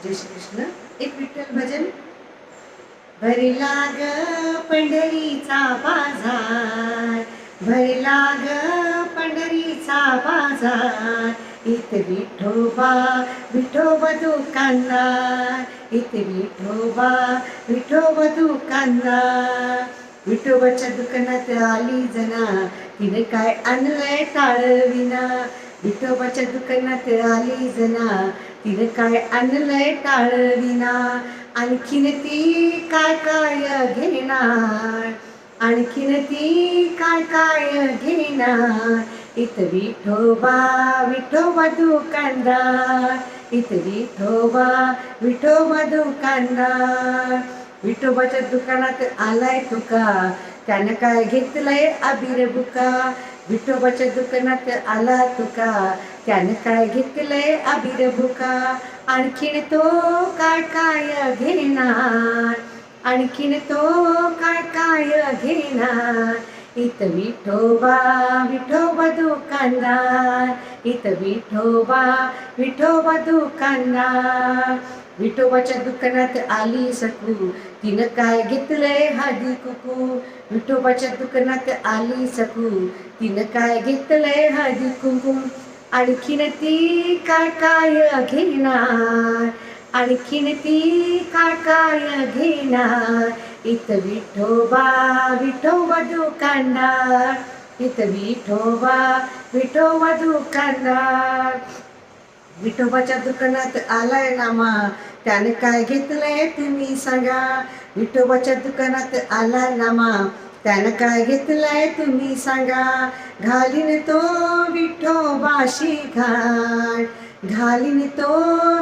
जय श्री कृष्ण. एक विठ्ठल भजन. भरला ग पंढरीचा बाजार, भरला ग पंढरीचा बाजार, इथे विठोबा विठोबा दुकानदार, इथे विठोबा विठोबा दुकानदार. विठोबाच्या दुकानात आली जना, तिने काय आणलंय टाळविना. विठोबाच्या दुकानात आली जना, तिने काय आणलंय टाळविना. आणखीन ती काय काय घेणार, आणखीन ती काय काय घेणार. इथं विठोबा विठोबा दुकानदार, इथं विठोबा विठोबा दुकानदार. विठोबाच्या दुकानात आलाय तुका, त्यानं काय घेतलंय अबीर बुका. विठोबाच्या दुकानात आला तुका, त्यानं काय घेतलंय अबीर बुका. आणखीन तो काय काय घेणार, आणखीन तो काय काय घेणार. इथं विठोबा विठोबा दुकानदार, इथं विठोबा विठोबा दुकानदार. विठोबाच्या दुकानात आली सकू, तिनं काय घेतलंय हळदी कुकू. विठोबाच्या दुकानात आली सकू, तिनं काय घेतलंय हळदी कुंकू. आणखीन ती काय काय घेणार, आणखीन ती काय काय घेणार. इथं विठोबा विठोबा दुकानदार, इथं विठोबा विठोबा दुकानदार. विठोबाच्या दुकानात आलाय नामा, त्याने काय घेतलंय तुम्ही सांगा. विठोबाच्या दुकानात आला नामा, त्यानं काय घेतलंय तुम्ही सांगा. घालीन तो विठोबाशी घाट, घालीन तो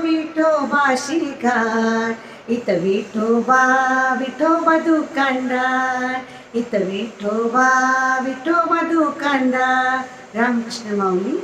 विठोबाशी घाट. इथं विठोबा विठोबा दुकानदार, इथं विठोबा विठोबा दुकानदार. रामकृष्ण माऊली.